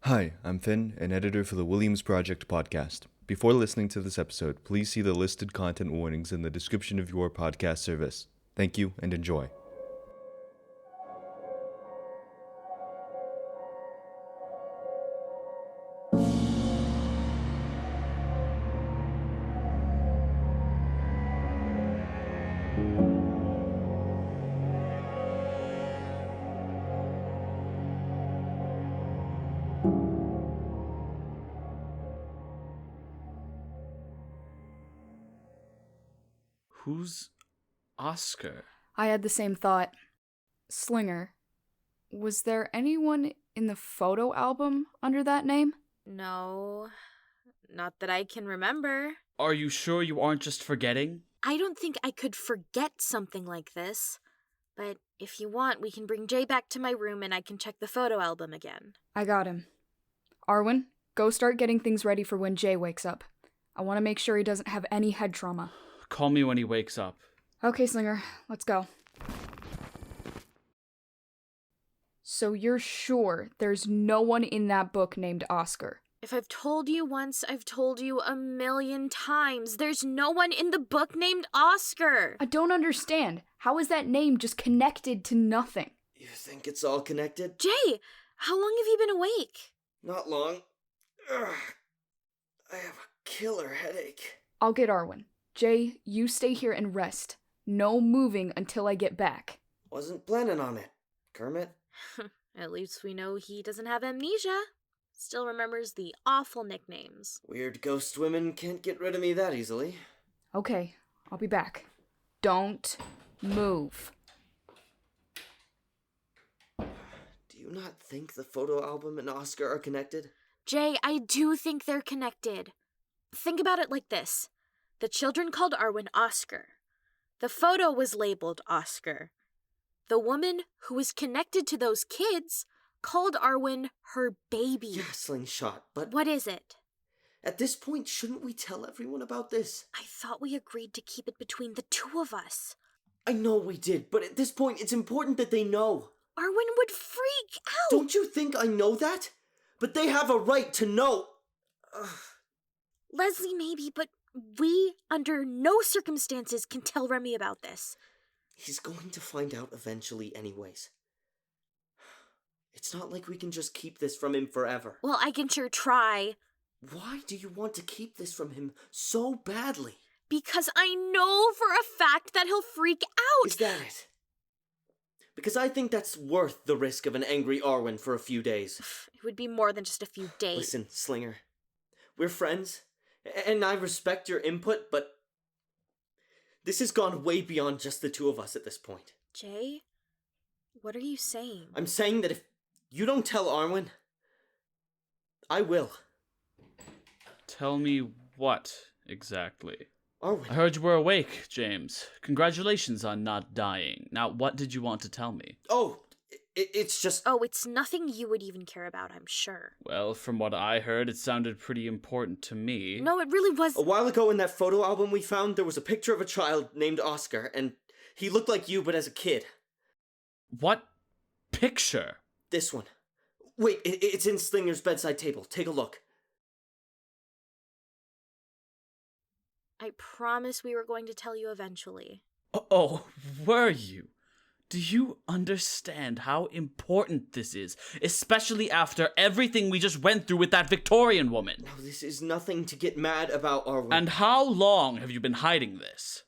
Hi, I'm Finn, an editor for the Williams Project podcast. Before listening to this episode, please see the listed content warnings in the description of your podcast service. Thank you and enjoy. Who's Oscar? I had the same thought. Slinger. Was there anyone in the photo album under that name? No, not that I can remember. Are you sure you aren't just forgetting? I don't think I could forget something like this. But if you want, we can bring Jay back to my room and I can check the photo album again. I got him. Arwen, go start getting things ready for when Jay wakes up. I want to make sure he doesn't have any head trauma. Call me when he wakes up. Okay, Slinger, let's go. So you're sure there's no one in that book named Oscar? If I've told you once, I've told you 1,000,000 times. There's no one in the book named Oscar. I don't understand. How is that name just connected to nothing? You think it's all connected? Jay, how long have you been awake? Not long. Ugh. I have a killer headache. I'll get Arwen. Jay, you stay here and rest. No moving until I get back. Wasn't planning on it. Kermit? At least we know he doesn't have amnesia. Still remembers the awful nicknames. Weird ghost women can't get rid of me that easily. Okay, I'll be back. Don't move. Do you not think the photo album and Oscar are connected? Jay, I do think they're connected. Think about it like this. The children called Arwen Oscar. The photo was labeled Oscar. The woman who was connected to those kids called Arwen her baby. Yeah, Slingshot, but... What is it? At this point, shouldn't we tell everyone about this? I thought we agreed to keep it between the two of us. I know we did, but at this point, it's important that they know. Arwen would freak out. Don't you think I know that? But they have a right to know. Ugh. Leslie, maybe, but we, under no circumstances, can tell Remy about this. He's going to find out eventually anyways. It's not like we can just keep this from him forever. Well, I can sure try. Why do you want to keep this from him so badly? Because I know for a fact that he'll freak out. Is that it? Because I think that's worth the risk of an angry Arwen for a few days. It would be more than just a few days. Listen, Slinger. We're friends, and I respect your input, but this has gone way beyond just the two of us at this point. Jay, what are you saying? I'm saying that if you don't tell Arwen, I will. Tell me what, exactly? Arwen. I heard you were awake, James. Congratulations on not dying. Now, what did you want to tell me? Oh, it's just... Oh, it's nothing you would even care about, I'm sure. Well, from what I heard, it sounded pretty important to me. No, it really was... A while ago in that photo album we found, there was a picture of a child named Oscar, and he looked like you, but as a kid. What picture? This one. Wait, it's in Slinger's bedside table. Take a look. I promise we were going to tell you eventually. Oh, were you? Do you understand how important this is, especially after everything we just went through with that Victorian woman? No, this is nothing to get mad about, Arwen. And how long have you been hiding this?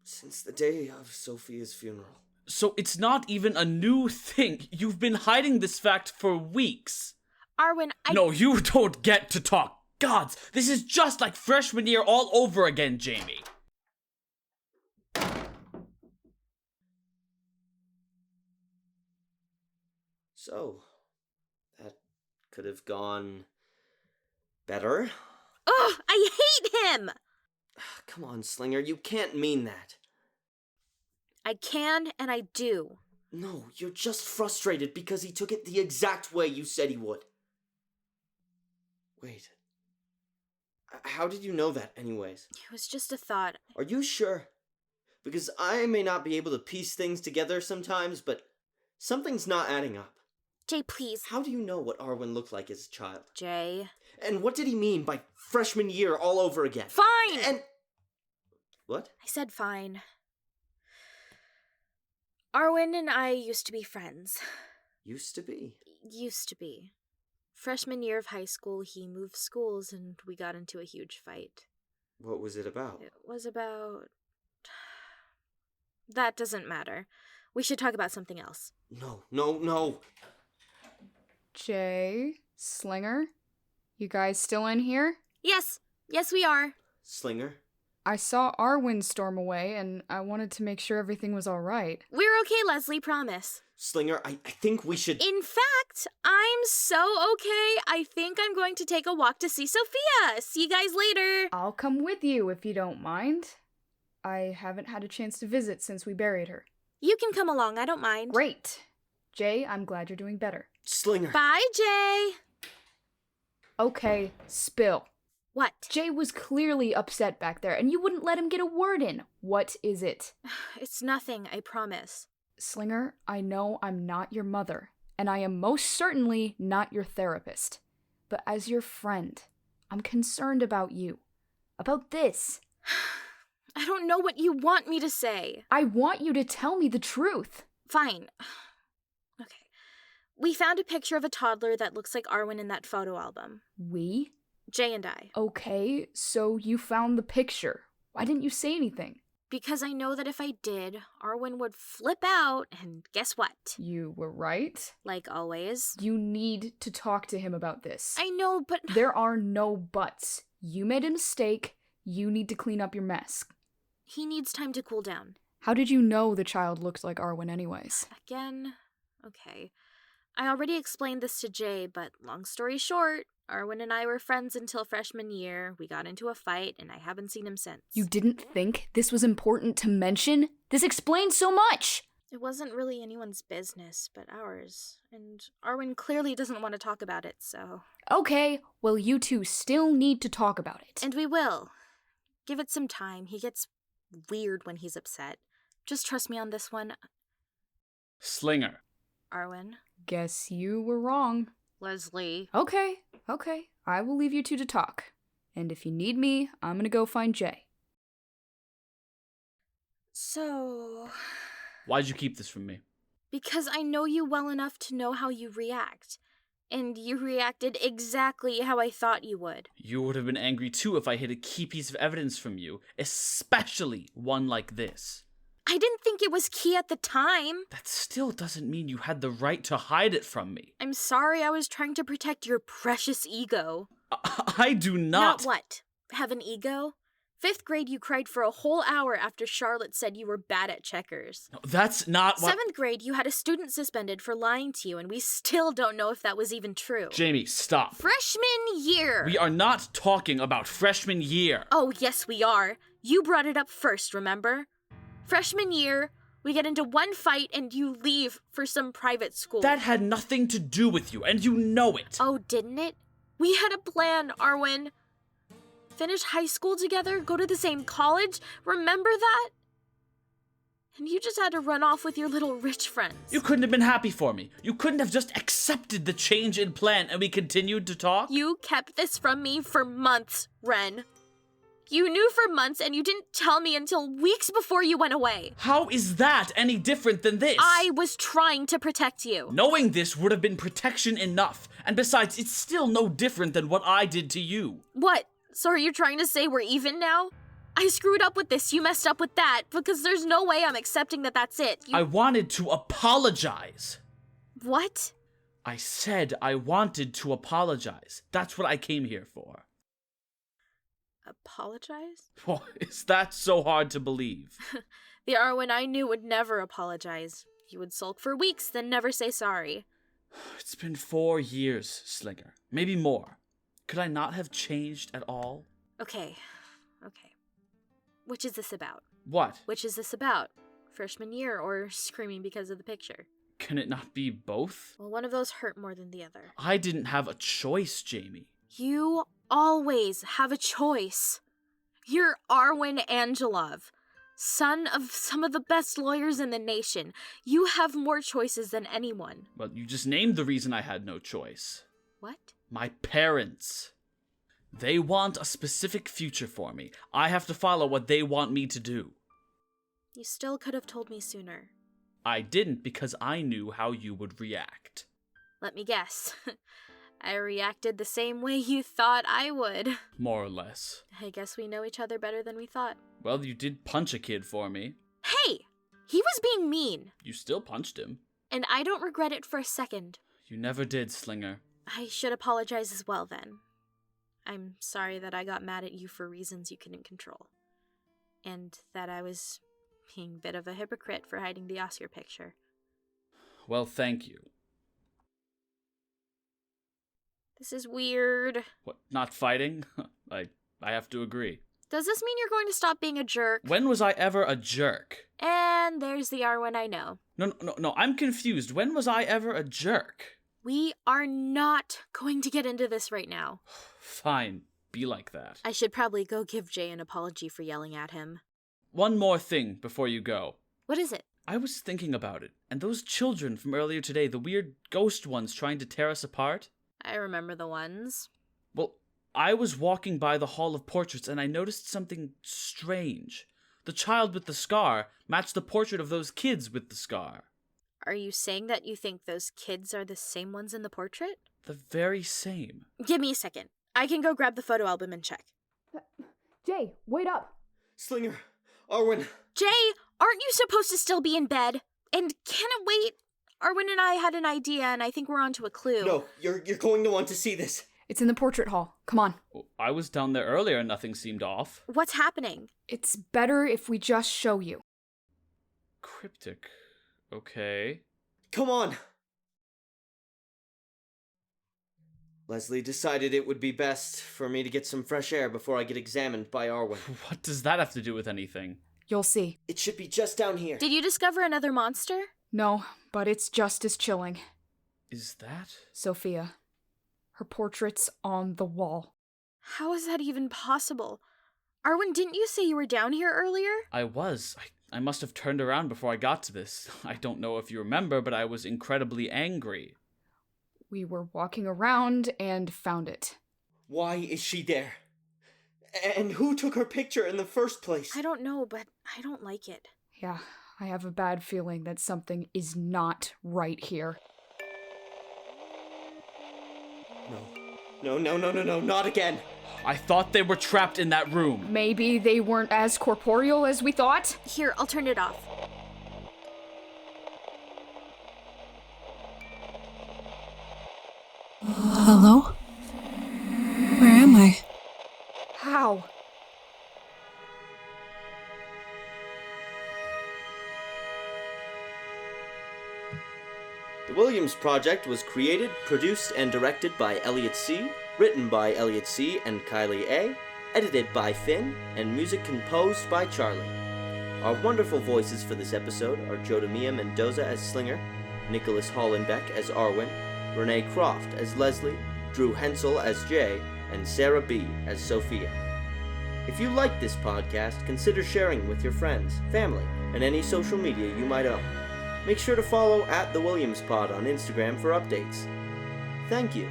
Since the day of Sofia's funeral. So it's not even a new thing. You've been hiding this fact for weeks. Arwen, No, you don't get to talk. Gods, this is just like freshman year all over again, Jamie. So, that could have gone better. Ugh, I hate him! Come on, Slinger, you can't mean that. I can, and I do. No, you're just frustrated because he took it the exact way you said he would. Wait. How did you know that, anyways? It was just a thought. Are you sure? Because I may not be able to piece things together sometimes, but something's not adding up. Jay, please. How do you know what Arwen looked like as a child? Jay. And what did he mean by freshman year all over again? Fine! And... What? I said fine. Arwen and I used to be friends. Used to be. Used to be. Freshman year of high school, he moved schools and we got into a huge fight. What was it about? It was about... That doesn't matter. We should talk about something else. No. Jay, Slinger, you guys still in here? Yes, we are. Slinger? I saw Arwen storm away, and I wanted to make sure everything was all right. We're okay, Leslie, promise. Slinger, I think we should... In fact, I'm so okay, I think I'm going to take a walk to see Sofia. See you guys later. I'll come with you if you don't mind. I haven't had a chance to visit since we buried her. You can come along, I don't mind. Great. Jay, I'm glad you're doing better. Slinger. Bye, Jay. Okay, spill. What? Jay was clearly upset back there, and you wouldn't let him get a word in. What is it? It's nothing, I promise. Slinger, I know I'm not your mother, and I am most certainly not your therapist. But as your friend, I'm concerned about you. About this. I don't know what you want me to say. I want you to tell me the truth. Fine. Okay. We found a picture of a toddler that looks like Arwen in that photo album. We? Jay and I. Okay, so you found the picture. Why didn't you say anything? Because I know that if I did, Arwen would flip out, and guess what? You were right. Like always. You need to talk to him about this. I know, but... There are no buts. You made a mistake. You need to clean up your mess. He needs time to cool down. How did you know the child looked like Arwen anyways? Again? Okay. I already explained this to Jay, but long story short, Arwen and I were friends until freshman year. We got into a fight, and I haven't seen him since. You didn't think this was important to mention? This explains so much! It wasn't really anyone's business, but ours. And Arwen clearly doesn't want to talk about it, so... Okay, well you two still need to talk about it. And we will. Give it some time. He gets weird when he's upset. Just trust me on this one. Slinger. Arwen. Guess you were wrong. Leslie. Okay. I will leave you two to talk. And if you need me, I'm gonna go find Jay. So... Why'd you keep this from me? Because I know you well enough to know how you react. And you reacted exactly how I thought you would. You would have been angry too if I hid a key piece of evidence from you, especially one like this. I didn't think it was key at the time. That still doesn't mean you had the right to hide it from me. I'm sorry, I was trying to protect your precious ego. I do not... Not what? Have an ego? 5th grade, you cried for a whole hour after Charlotte said you were bad at checkers. No, that's not what... 7th grade, you had a student suspended for lying to you, and we still don't know if that was even true. Jamie, stop. Freshman year! We are not talking about freshman year. Oh, yes, we are. You brought it up first, remember? Freshman year, we get into one fight and you leave for some private school. That had nothing to do with you, and you know it. Oh, didn't it? We had a plan, Arwen. Finish high school together, go to the same college, remember that? And you just had to run off with your little rich friends. You couldn't have been happy for me. You couldn't have just accepted the change in plan and we continued to talk? You kept this from me for months, Ren. You knew for months and you didn't tell me until weeks before you went away. How is that any different than this? I was trying to protect you. Knowing this would have been protection enough. And besides, it's still no different than what I did to you. What? So are you trying to say we're even now? I screwed up with this, you messed up with that, because there's no way I'm accepting that that's it. I wanted to apologize. What? I said I wanted to apologize. That's what I came here for. Apologize? Oh, is that so hard to believe? The Arwen I knew would never apologize. He would sulk for weeks, then never say sorry. It's been 4 years, Slinger. Maybe more. Could I not have changed at all? Okay. Which is this about? What? Which is this about? Freshman year or screaming because of the picture? Can it not be both? Well, one of those hurt more than the other. I didn't have a choice, Jamie. You always have a choice. You're Arwen Angelov. Son of some of the best lawyers in the nation. You have more choices than anyone. Well, you just named the reason I had no choice. What? My parents. They want a specific future for me. I have to follow what they want me to do. You still could have told me sooner. I didn't because I knew how you would react. Let me guess. I reacted the same way you thought I would. More or less. I guess we know each other better than we thought. Well, you did punch a kid for me. Hey! He was being mean. You still punched him. And I don't regret it for a second. You never did, Slinger. I should apologize as well then. I'm sorry that I got mad at you for reasons you couldn't control. And that I was being a bit of a hypocrite for hiding the Oscar picture. Well, thank you. This is weird. What, not fighting? I have to agree. Does this mean you're going to stop being a jerk? When was I ever a jerk? And there's the Arawn I know. No, I'm confused. When was I ever a jerk? We are not going to get into this right now. Fine, be like that. I should probably go give Jay an apology for yelling at him. One more thing before you go. What is it? I was thinking about it, and those children from earlier today, the weird ghost ones trying to tear us apart. I remember the ones. Well, I was walking by the Hall of Portraits and I noticed something strange. The child with the scar matched the portrait of those kids with the scar. Are you saying that you think those kids are the same ones in the portrait? The very same. Give me a second. I can go grab the photo album and check. Jay, wait up. Slinger, Arwen. Jay, aren't you supposed to still be in bed? And can it wait? Arwen and I had an idea, and I think we're onto a clue. No, you're going to want to see this. It's in the portrait hall. Come on. I was down there earlier and nothing seemed off. What's happening? It's better if we just show you. Cryptic. Okay. Come on. Leslie decided it would be best for me to get some fresh air before I get examined by Arwen. What does that have to do with anything? You'll see. It should be just down here. Did you discover another monster? No, but it's just as chilling. Is that? Sofia. Her portrait's on the wall. How is that even possible? Arwen, didn't you say you were down here earlier? I was. I must have turned around before I got to this. I don't know if you remember, but I was incredibly angry. We were walking around and found it. Why is she there? And who took her picture in the first place? I don't know, but I don't like it. Yeah, I have a bad feeling that something is not right here. No, not again. I thought they were trapped in that room. Maybe they weren't as corporeal as we thought? Here, I'll turn it off. Hello? Where am I? How? The Williams Project was created, produced, and directed by Elliot C., written by Elliot C. and Kylie A., edited by Finn, and music composed by Charlie. Our wonderful voices for this episode are Jodymia Mendoza as Slinger, Nicholas Hollenbeck as Arwen, Renee Croft as Leslie, Drew Hensel as Jay, and Sarah B. as Sofia. If you like this podcast, consider sharing with your friends, family, and any social media you might own. Make sure to follow @TheWilliamsPod on Instagram for updates. Thank you.